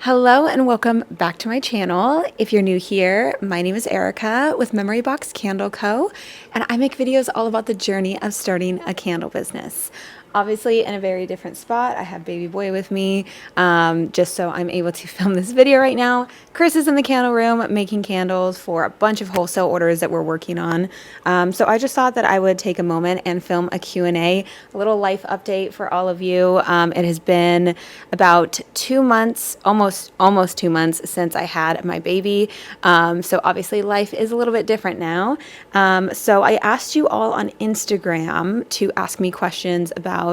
Hello and welcome back to my channel. If you're new here, my name is Erica with Memory Box Candle Co. And I make videos all about the journey of starting a candle business. Obviously in a very different spot. I have baby boy with me, just so I'm able to film this video right now. Chris is in the candle room making candles for a bunch of wholesale orders that we're working on. So I just thought that I would take a moment and film a Q&A, a little life update for all of you. It has been about 2 months, almost 2 months since I had my baby. So obviously life is a little bit different now. So I asked you all on Instagram to ask me questions about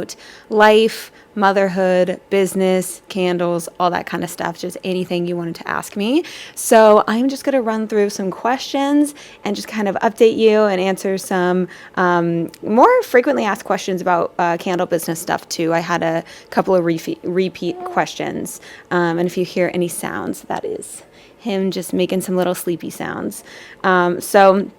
life, motherhood, business, candles, all that kind of stuff, just anything you wanted to ask me. So I'm just going to run through some questions and just kind of update you and answer some more frequently asked questions about candle business stuff too. I had a couple of repeat questions. And if you hear any sounds, that is him just making some little sleepy sounds. So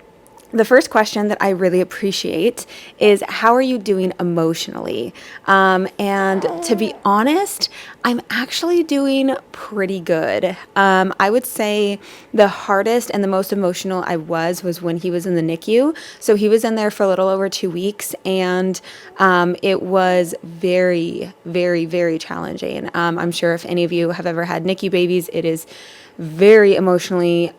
the first question that I really appreciate is, how are you doing emotionally? And to be honest, I'm actually doing pretty good. I would say the hardest and the most emotional I was when he was in the NICU. So he was in there for a little over 2 weeks, and it was very, very, very challenging. I'm sure if any of you have ever had NICU babies, it is very emotionally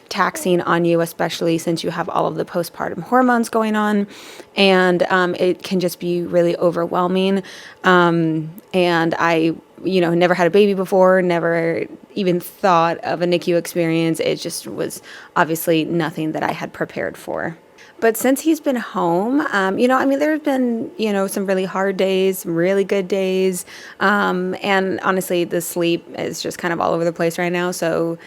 taxing on you, especially since you have all of the postpartum hormones going on, and it can just be really overwhelming. And I, never had a baby before, never even thought of a NICU experience. It just was obviously nothing that I had prepared for. But since he's been home, there have been, some really hard days, some really good days. And honestly, the sleep is just kind of all over the place right now. So,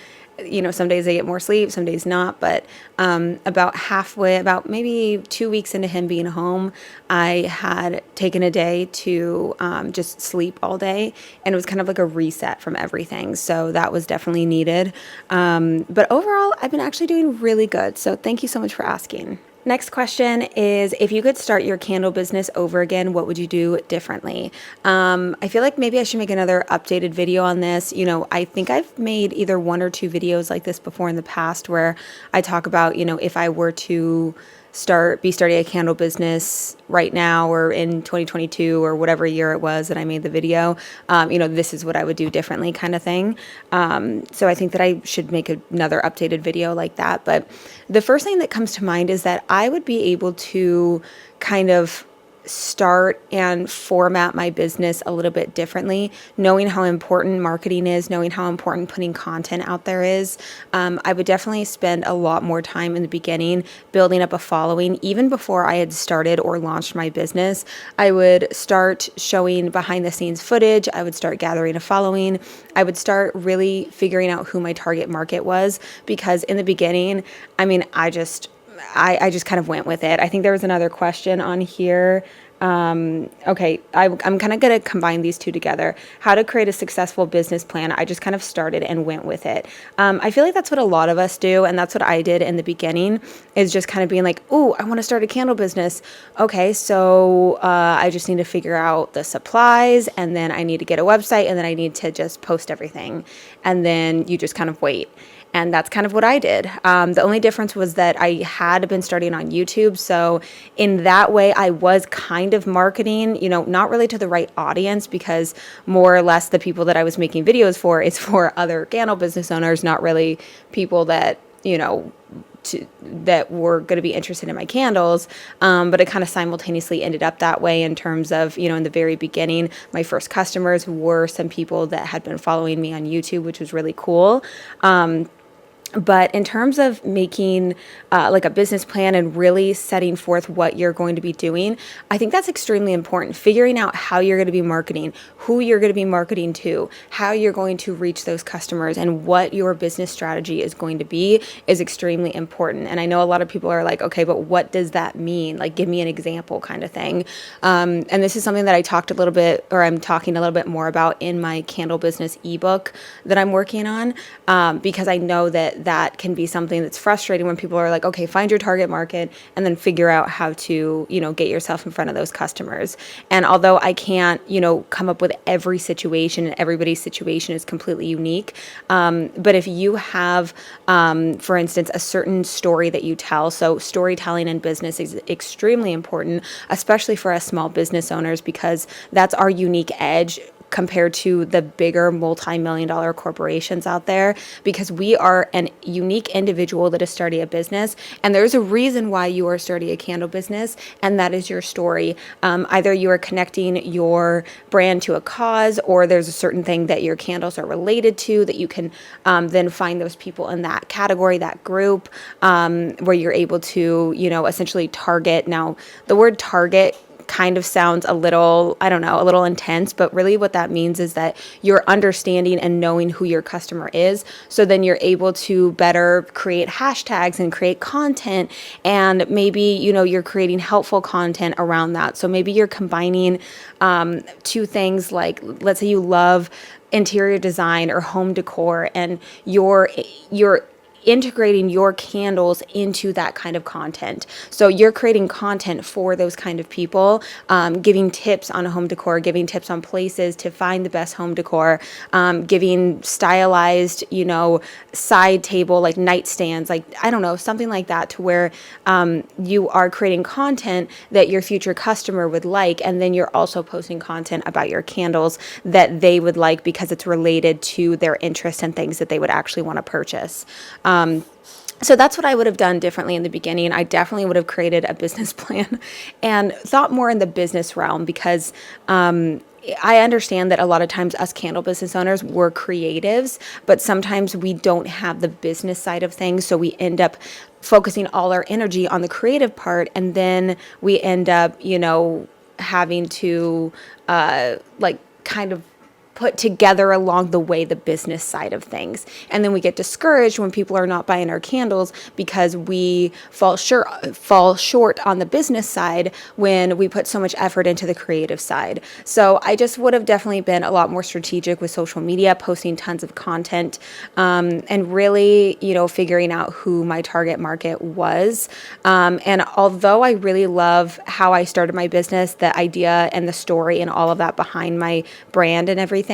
some days I get more sleep, some days not. But about maybe 2 weeks into him being home, I had taken a day to just sleep all day. And it was kind of like a reset from everything. So that was definitely needed. But overall, I've been actually doing really good. So thank you so much for asking. Next question is, if you could start your candle business over again, what would you do differently? I feel like maybe I should make another updated video on this. I think I've made either 1 or 2 videos like this before in the past where I talk about, if I were to starting a candle business right now or in 2022 or whatever year it was that I made the video, this is what I would do differently kind of thing. So I think that I should make another updated video like that. But the first thing that comes to mind is that I would be able to kind of start and format my business a little bit differently, knowing how important marketing is, knowing how important putting content out there is. I would definitely spend a lot more time in the beginning building up a following. Even before I had started or launched my business, I would start showing behind the scenes footage. I would start gathering a following. I would start really figuring out who my target market was, because in the beginning, I just kind of went with it. I think there was another question on here. Okay, I'm kind of going to combine these two together. How to create a successful business plan. I just kind of started and went with it. I feel like that's what a lot of us do, and that's what I did in the beginning, is just kind of being like, oh, I want to start a candle business. Okay, so I just need to figure out the supplies, and then I need to get a website, and then I need to just post everything. And then you just kind of wait. And that's kind of what I did. The only difference was that I had been starting on YouTube. So in that way, I was kind of marketing, not really to the right audience, because more or less the people that I was making videos for is for other candle business owners, not really people that, that were going to be interested in my candles. But it kind of simultaneously ended up that way in terms of, in the very beginning, my first customers were some people that had been following me on YouTube, which was really cool. But in terms of making like a business plan and really setting forth what you're going to be doing, I think that's extremely important. Figuring out how you're going to be marketing, who you're going to be marketing to, how you're going to reach those customers, and what your business strategy is going to be is extremely important. And I know a lot of people are like, okay, but what does that mean? Like, give me an example kind of thing. And this is something that I'm talking a little bit more about in my candle business ebook that I'm working on, because I know that that can be something that's frustrating when people are like, okay, find your target market and then figure out how to, get yourself in front of those customers. And although I can't, come up with every situation, and everybody's situation is completely unique. But if you have, for instance, a certain story that you tell, so storytelling in business is extremely important, especially for us small business owners, because that's our unique edge compared to the bigger multi-million-dollar corporations out there, because we are an unique individual that is starting a business, and there's a reason why you are starting a candle business, and that is your story. Either you are connecting your brand to a cause, or there's a certain thing that your candles are related to that you can then find those people in that category, that group, where you're able to, essentially target. Now, the word target kind of sounds a little, I don't know, a little intense, but really what that means is that you're understanding and knowing who your customer is. So then you're able to better create hashtags and create content. And maybe, you're creating helpful content around that. So maybe you're combining two things, like, let's say you love interior design or home decor, and you're integrating your candles into that kind of content. So you're creating content for those kind of people, giving tips on home decor, giving tips on places to find the best home decor, giving stylized, side table, like nightstands, like, I don't know, something like that, to where you are creating content that your future customer would like. And then you're also posting content about your candles that they would like because it's related to their interests and things that they would actually want to purchase. So that's what I would have done differently in the beginning. I definitely would have created a business plan and thought more in the business realm, because I understand that a lot of times us candle business owners, we're creatives, but sometimes we don't have the business side of things. So we end up focusing all our energy on the creative part, and then we end up, having to kind of put together along the way the business side of things. And then we get discouraged when people are not buying our candles because we fall short on the business side when we put so much effort into the creative side. So I just would have definitely been a lot more strategic with social media, posting tons of content, and really, figuring out who my target market was. And although I really love how I started my business, the idea and the story and all of that behind my brand and everything,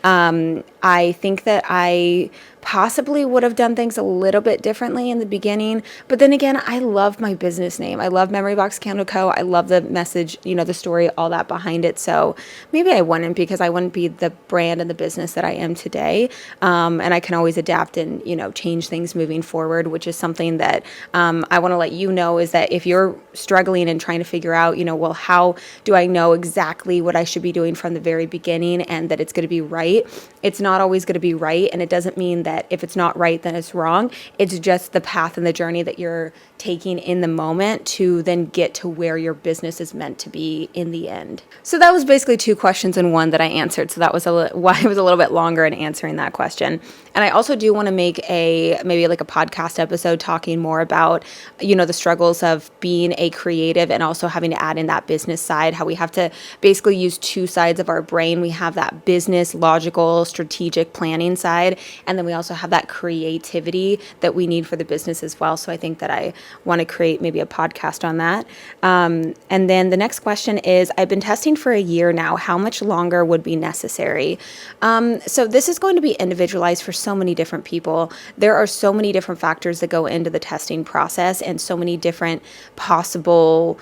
I think that I possibly would have done things a little bit differently in the beginning. But then again, I love my business name. I love Memory Box Candle Co. I love the message, the story, all that behind it. So maybe I wouldn't, because I wouldn't be the brand and the business that I am today. And I can always adapt and, change things moving forward, which is something that I want to let you know, is that if you're struggling and trying to figure out, well, how do I know exactly what I should be doing from the very beginning and that it's going to be right? It's not always going to be right. And it doesn't mean that if it's not right, then it's wrong. It's just the path and the journey that you're taking in the moment to then get to where your business is meant to be in the end. So that was basically two questions in one that I answered. So that was why it was a little bit longer in answering that question. And I also do want to make maybe like a podcast episode talking more about, the struggles of being a creative and also having to add in that business side, how we have to basically use two sides of our brain. We have that business, logical, strategic planning side, and then we also have that creativity that we need for the business as well. So I think that I want to create maybe a podcast on that. And then the next question is, I've been testing for a year now. How much longer would be necessary? So this is going to be individualized for so many different people. There are so many different factors that go into the testing process, and so many different possible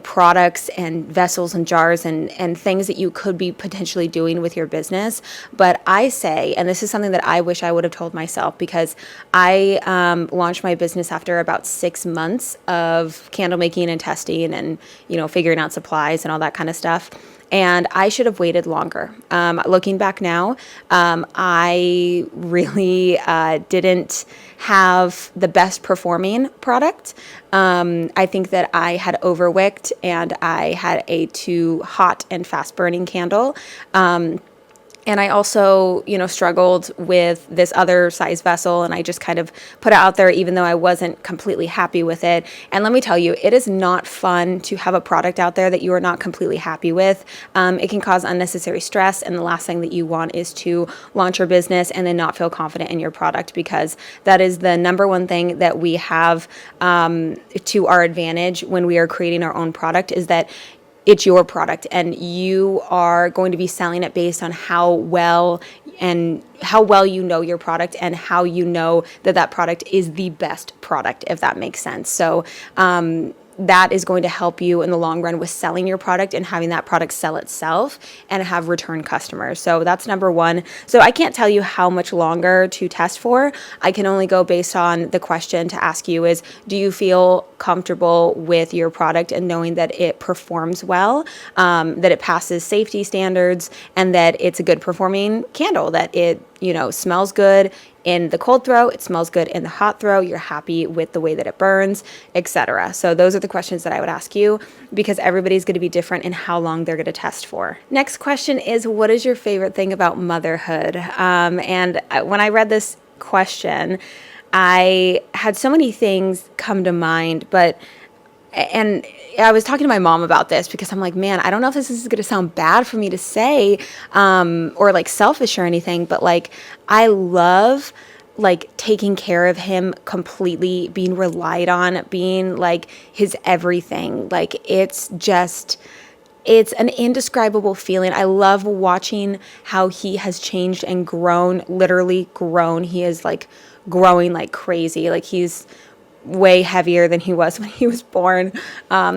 products and vessels and jars and things that you could be potentially doing with your business. But I say, and this is something that I wish I would have told myself, because I launched my business after about 6 months of candle making and testing and, figuring out supplies and all that kind of stuff. And I should have waited longer. Looking back now, I really didn't have the best performing product. I think that I had overwicked and I had a too hot and fast burning candle. And I also, struggled with this other size vessel, and I just kind of put it out there even though I wasn't completely happy with it. And let me tell you, it is not fun to have a product out there that you are not completely happy with. It can cause unnecessary stress, and the last thing that you want is to launch your business and then not feel confident in your product, because that is the number one thing that we have to our advantage when we are creating our own product, is that it's your product and you are going to be selling it based on how well you know your product and how you know that that product is the best product, if that makes sense. So that is going to help you in the long run with selling your product and having that product sell itself and have return customers. So that's number one. So I can't tell you how much longer to test for. I can only go based on the question to ask you is, do you feel comfortable with your product and knowing that it performs well, that it passes safety standards, and that it's a good performing candle, that it, smells good in the cold throw, it smells good in the hot throw, you're happy with the way that it burns, etc. So those are the questions that I would ask you, because everybody's going to be different in how long they're going to test for. Next question is, what is your favorite thing about motherhood? And when I read this question, I had so many things come to mind, and I was talking to my mom about this because I'm like, man, I don't know if this is going to sound bad for me to say, or like selfish or anything, but like, I love like taking care of him completely, being relied on, being like his everything. Like it's an indescribable feeling. I love watching how he has changed and grown, literally grown. He is like growing like crazy. Like he's way heavier than he was when he was born.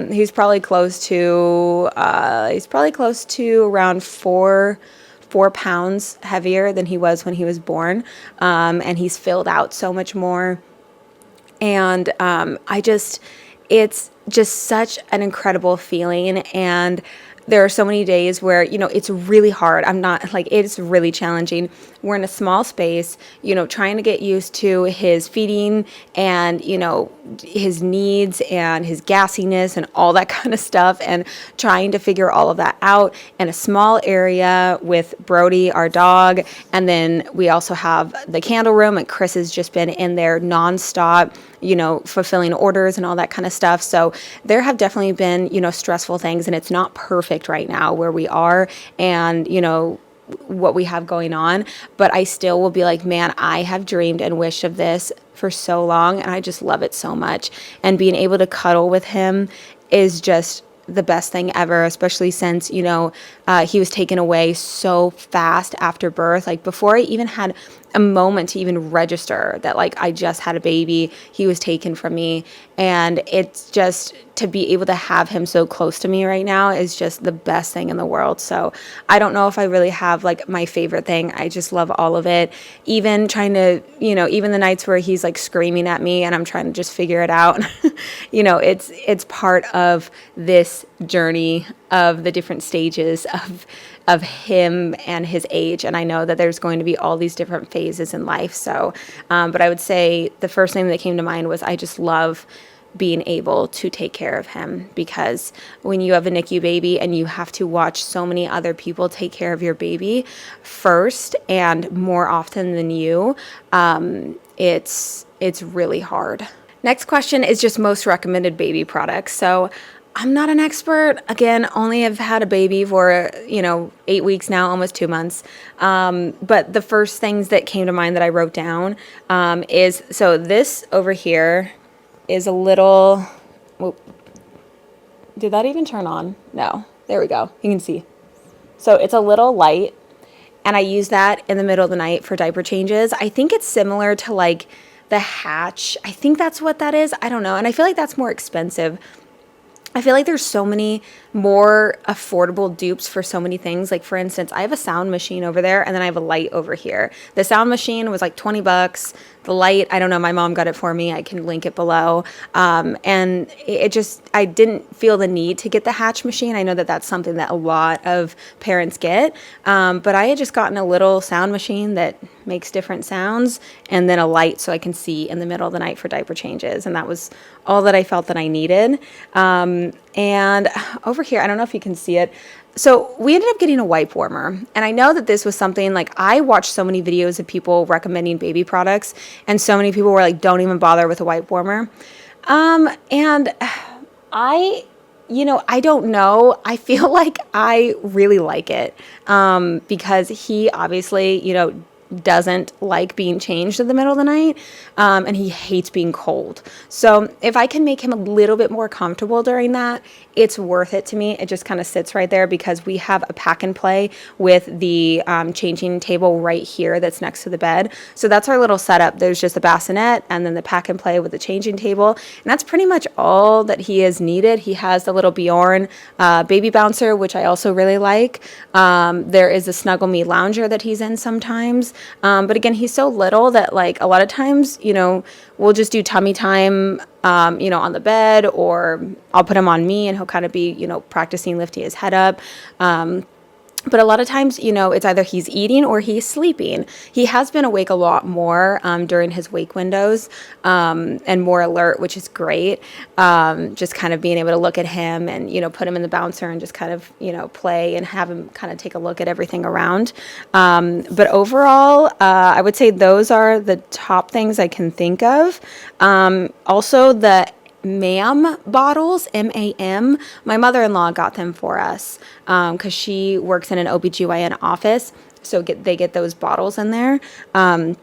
He's probably close to around 4 pounds heavier than he was when he was born. And he's filled out so much more. And it's just such an incredible feeling. And there are so many days where, it's really hard. It's really challenging. We're in a small space, trying to get used to his feeding and, his needs and his gassiness and all that kind of stuff, and trying to figure all of that out in a small area with Brody, our dog. And then we also have the candle room, and Chris has just been in there nonstop, fulfilling orders and all that kind of stuff. So there have definitely been, stressful things, and it's not perfect right now where we are and, what we have going on. But I still will be like, man, I have dreamed and wished of this for so long, and I just love it so much. And being able to cuddle with him is just the best thing ever, especially since, he was taken away so fast after birth. Like before I even had a moment to even register that like I just had a baby, he was taken from me. And it's just to be able to have him so close to me right now is just the best thing in the world. So I don't know if I really have like my favorite thing. I just love all of it. Even trying to, even the nights where he's like screaming at me and I'm trying to just figure it out, it's part of this journey of the different stages of him and his age. And I know that there's going to be all these different phases in life. So, but I would say the first thing that came to mind was I just love being able to take care of him, because when you have a NICU baby and you have to watch so many other people take care of your baby first and more often than you, it's really hard. Next question is just most recommended baby products. So I'm not an expert. Again, only have had a baby for, 8 weeks now, almost 2 months. But the first things that came to mind that I wrote down is, so this over here is a little, whoop, did that even turn on? No, there we go. You can see. So it's a little light, and I use that in the middle of the night for diaper changes. I think it's similar to like the Hatch. I think that's what that is. I don't know. And I feel like that's more expensive. I feel like there's so many more affordable dupes for so many things. Like for instance, I have a sound machine over there, and then I have a light over here. The sound machine was like $20. The light, I don't know, my mom got it for me. I can link it below. And I didn't feel the need to get the Hatch machine. I know that that's something that a lot of parents get. But I had just gotten a little sound machine that makes different sounds, and then a light so I can see in the middle of the night for diaper changes. And that was all that I felt that I needed. And over here, I don't know if you can see it. So we ended up getting a wipe warmer. And I know that this was something like I watched so many videos of people recommending baby products, and so many people were like, don't even bother with a wipe warmer. And I, I don't know. I feel like I really like it because he obviously, doesn't like being changed in the middle of the night, and he hates being cold. So if I can make him a little bit more comfortable during that, it's worth it to me. It just kind of sits right there because we have a pack and play with the changing table right here that's next to the bed. So that's our little setup. There's just a bassinet and then the pack and play with the changing table. And that's pretty much all that he has needed. He has the little Bjorn baby bouncer, which I also really like. There is a Snuggle Me lounger that he's in sometimes. But again, he's so little that like a lot of times, we'll just do tummy time, on the bed, or I'll put him on me and he'll kind of be, practicing lifting his head up. But a lot of times, it's either he's eating or he's sleeping. He has been awake a lot more during his wake windows and more alert, which is great. Just kind of being able to look at him and, put him in the bouncer and just kind of, play and have him kind of take a look at everything around. But overall, I would say those are the top things I can think of. Also, the MAM bottles, MAM. My mother-in-law got them for us because she works in an OBGYN office. So they get those bottles in there. And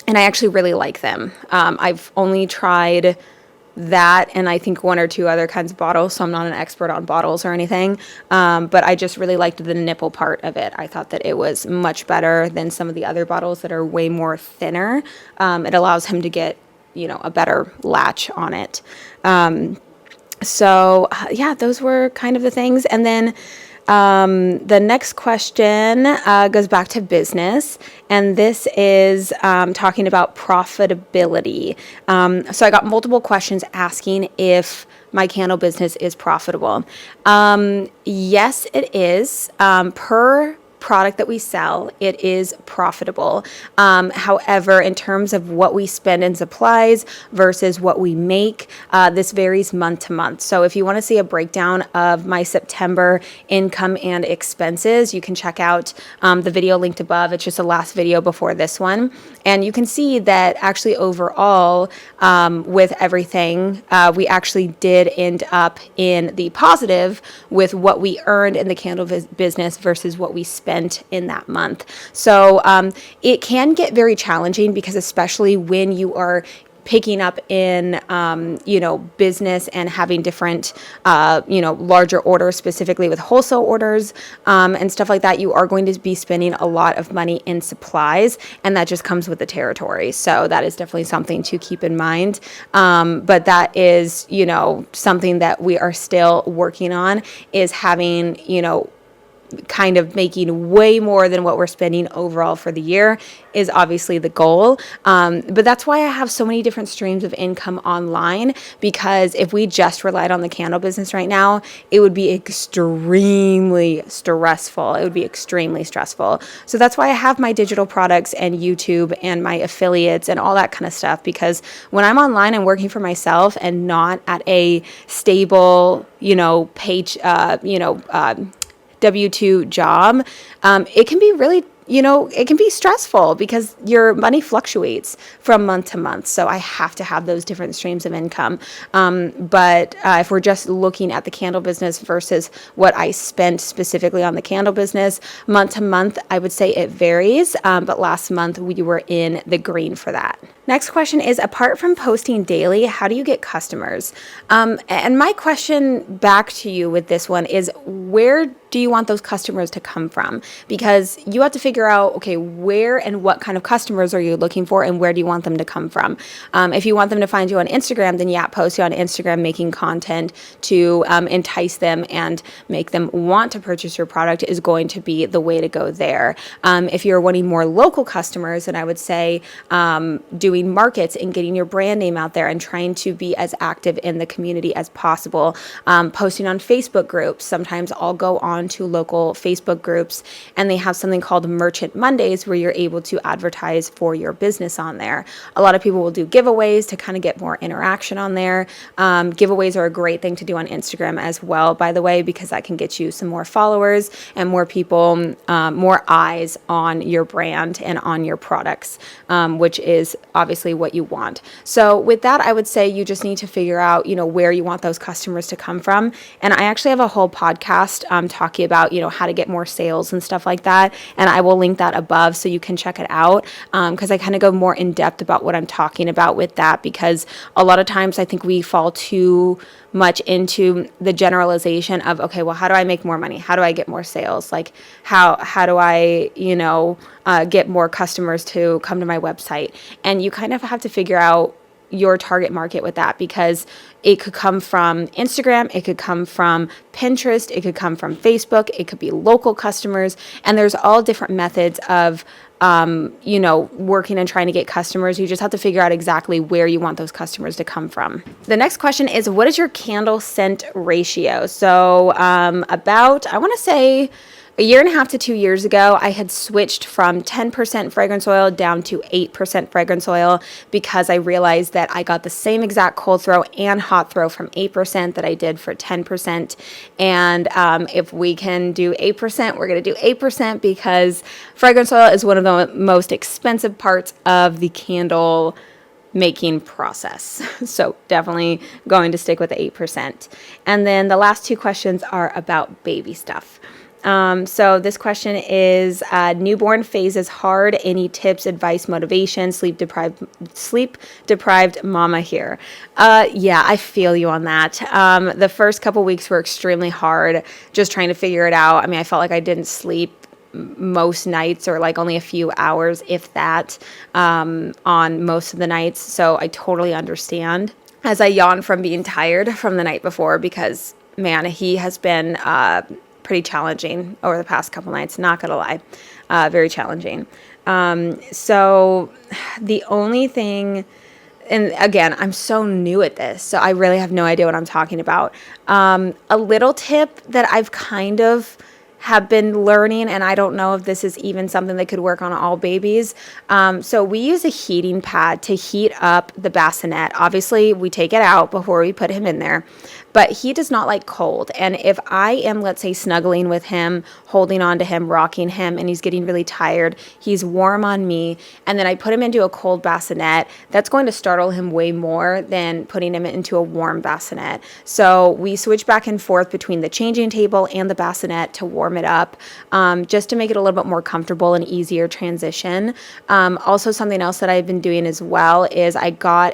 I actually really like them. I've only tried that and I think one or two other kinds of bottles. So I'm not an expert on bottles or anything. But I just really liked the nipple part of it. I thought that it was much better than some of the other bottles that are way more thinner. It allows him to get a better latch on it. Those were kind of the things. And then the next question goes back to business, and this is talking about profitability. So I got multiple questions asking if my candle business is profitable. Yes, it is. Per product that we sell, it is profitable. However, in terms of what we spend in supplies versus what we make, this varies month to month. So if you want to see a breakdown of my September income and expenses, you can check out the video linked above. It's just the last video before this one. And you can see that actually overall, with everything, we actually did end up in the positive with what we earned in the candle business versus what we spent in that month. So it can get very challenging because especially when you are picking up in, business and having different, larger orders, specifically with wholesale orders and stuff like that, you are going to be spending a lot of money in supplies, and that just comes with the territory. So that is definitely something to keep in mind. But that is, something that we are still working on, is having, kind of making way more than what we're spending overall for the year is obviously the goal. But that's why I have so many different streams of income online, because if we just relied on the candle business right now, it would be extremely stressful. It would be extremely stressful. So that's why I have my digital products and YouTube and my affiliates and all that kind of stuff, because when I'm online and working for myself and not at a stable, page, W-2 job, it can be really, it can be stressful because your money fluctuates from month to month. So I have to have those different streams of income. But if we're just looking at the candle business versus what I spent specifically on the candle business, month to month, I would say it varies. But last month we were in the green for that. Next question is, apart from posting daily, how do you get customers? And my question back to you with this one is, where do you want those customers to come from? Because you have to figure out, okay, where and what kind of customers are you looking for, and where do you want them to come from? If you want them to find you on Instagram, then post you on Instagram making content to entice them and make them want to purchase your product is going to be the way to go there. If you're wanting more local customers, then I would say doing doing markets and getting your brand name out there and trying to be as active in the community as possible. Posting on Facebook groups. Sometimes I'll go on to local Facebook groups and they have something called Merchant Mondays where you're able to advertise for your business on there. A lot of people will do giveaways to kind of get more interaction on there. Giveaways are a great thing to do on Instagram as well, by the way, because that can get you some more followers and more people, more eyes on your brand and on your products, which is obviously what you want. So with that, I would say you just need to figure out, where you want those customers to come from. And I actually have a whole podcast talking about, how to get more sales and stuff like that. And I will link that above so you can check it out, because I kind of go more in depth about what I'm talking about with that, because a lot of times I think we fall too much into the generalization of, okay, well, how do I make more money? How do I get more sales? Like how do I, get more customers to come to my website? And you kind of have to figure out your target market with that, because it could come from Instagram, it could come from Pinterest, it could come from Facebook, it could be local customers, and there's all different methods of working and trying to get customers. You just have to figure out exactly where you want those customers to come from. The next question is, what is your candle scent ratio? So about, I want to say, a year and a half to 2 years ago, I had switched from 10% fragrance oil down to 8% fragrance oil because I realized that I got the same exact cold throw and hot throw from 8% that I did for 10%. And if we can do 8%, we're going to do 8% because fragrance oil is one of the most expensive parts of the candle making process. So definitely going to stick with the 8%. And then the last two questions are about baby stuff. So this question is, newborn phase is hard. Any tips, advice, motivation? Sleep deprived mama here. Yeah, I feel you on that. The first couple weeks were extremely hard, just trying to figure it out. I mean, I felt like I didn't sleep most nights, or like only a few hours, if that, on most of the nights. So I totally understand as I yawn from being tired from the night before, because man, he has been, pretty challenging over the past couple nights, not gonna lie, very challenging. So the only thing, and again, I'm so new at this, so I really have no idea what I'm talking about. A little tip that I've kind of have been learning, and I don't know if this is even something that could work on all babies. So we use a heating pad to heat up the bassinet. Obviously, we take it out before we put him in there, but he does not like cold. And if I am, let's say, snuggling with him, holding on to him, rocking him, and he's getting really tired, he's warm on me, and then I put him into a cold bassinet, that's going to startle him way more than putting him into a warm bassinet. So we switch back and forth between the changing table and the bassinet to warm it up, just to make it a little bit more comfortable and easier transition. Also, something else that I've been doing as well is I got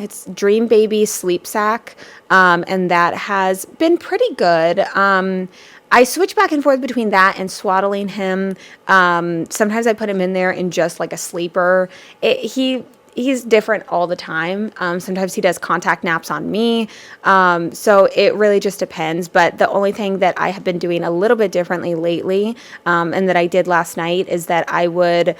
it's Dream Baby sleep sack, and that has been pretty good. I switch back and forth between that and swaddling him. Sometimes I put him in there in just like a sleeper. He's different all the time. Sometimes he does contact naps on me. So it really just depends. But the only thing that I have been doing a little bit differently lately, and that I did last night, is that I would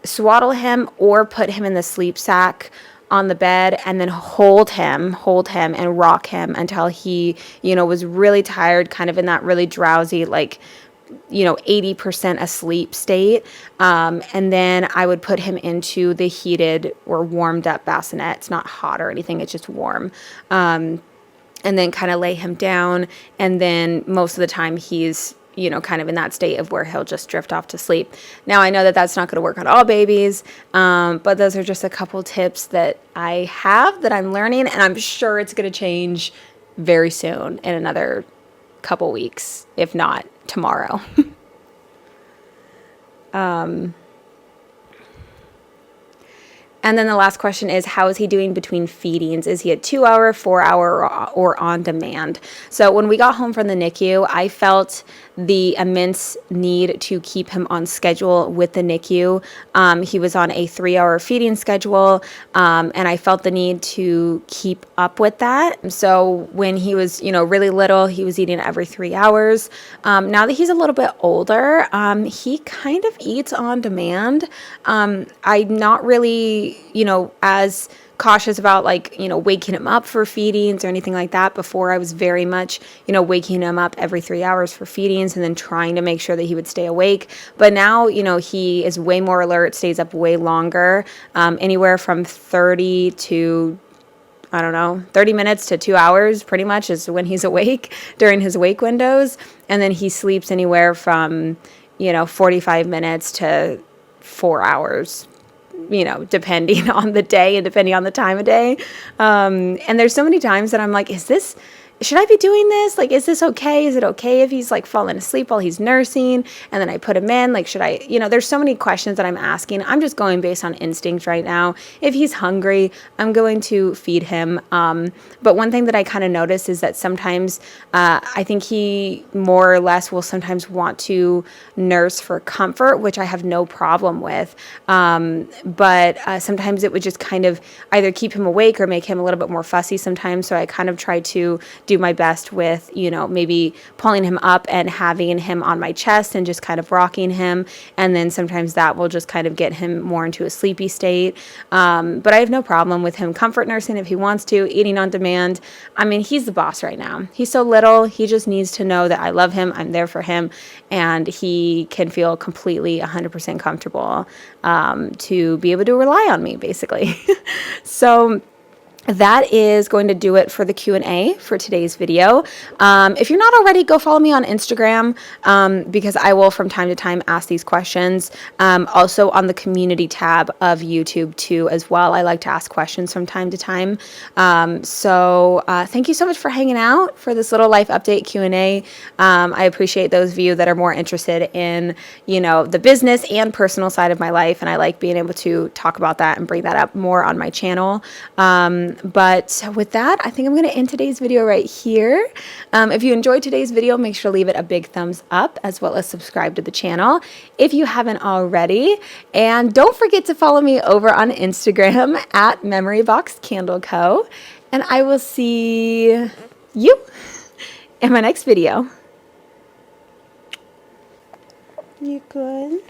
swaddle him or put him in the sleep sack on the bed and then hold him and rock him until he, was really tired, kind of in that really drowsy, like, 80% asleep state. And then I would put him into the heated or warmed up bassinet. It's not hot or anything, it's just warm. And then kind of lay him down. And then most of the time he's, kind of in that state of where he'll just drift off to sleep. Now, I know that that's not going to work on all babies, but those are just a couple tips that I have that I'm learning, and I'm sure it's going to change very soon in another couple weeks, if not tomorrow. And then the last question is, how is he doing between feedings? Is he a 2-hour, 4-hour, or on demand? So when we got home from the NICU, I felt the immense need to keep him on schedule with the NICU. He was on a 3-hour feeding schedule, and I felt the need to keep up with that. So when he was, really little, he was eating every 3 hours. Now that he's a little bit older, he kind of eats on demand. I'm not really, as cautious about waking him up for feedings or anything like that. Before, I was very much, waking him up every 3 hours for feedings and then trying to make sure that he would stay awake. But now, he is way more alert, stays up way longer, anywhere from 30 to 30 minutes to 2 hours pretty much is when he's awake during his wake windows. And then he sleeps anywhere from, 45 minutes to 4 hours, depending on the day and depending on the time of day. And there's so many times that I'm like, should I be doing this? Like, is this okay? Is it okay if he's falling asleep while he's nursing and then I put him in? Should I, there's so many questions that I'm asking. I'm just going based on instinct right now. If he's hungry, I'm going to feed him. But one thing that I kind of notice is that sometimes I think he more or less will sometimes want to nurse for comfort, which I have no problem with. But sometimes it would just kind of either keep him awake or make him a little bit more fussy sometimes. So I kind of try to do my best with, maybe pulling him up and having him on my chest and just kind of rocking him. And then sometimes that will just kind of get him more into a sleepy state. But I have no problem with him comfort nursing if he wants to, eating on demand. I mean, he's the boss right now. He's so little. He just needs to know that I love him. I'm there for him. And he can feel completely 100% comfortable to be able to rely on me, basically. So that is going to do it for the Q&A for today's video. If you're not already, go follow me on Instagram because I will from time to time ask these questions. Also on the community tab of YouTube too as well. I like to ask questions from time to time. So thank you so much for hanging out for this little life update Q&A. I appreciate those of you that are more interested in, the business and personal side of my life. And I like being able to talk about that and bring that up more on my channel. But with that, I think I'm going to end today's video right here. If you enjoyed today's video, make sure to leave it a big thumbs up as well as subscribe to the channel if you haven't already. And don't forget to follow me over on Instagram at Memory Box Candle Co. And I will see you in my next video. You good?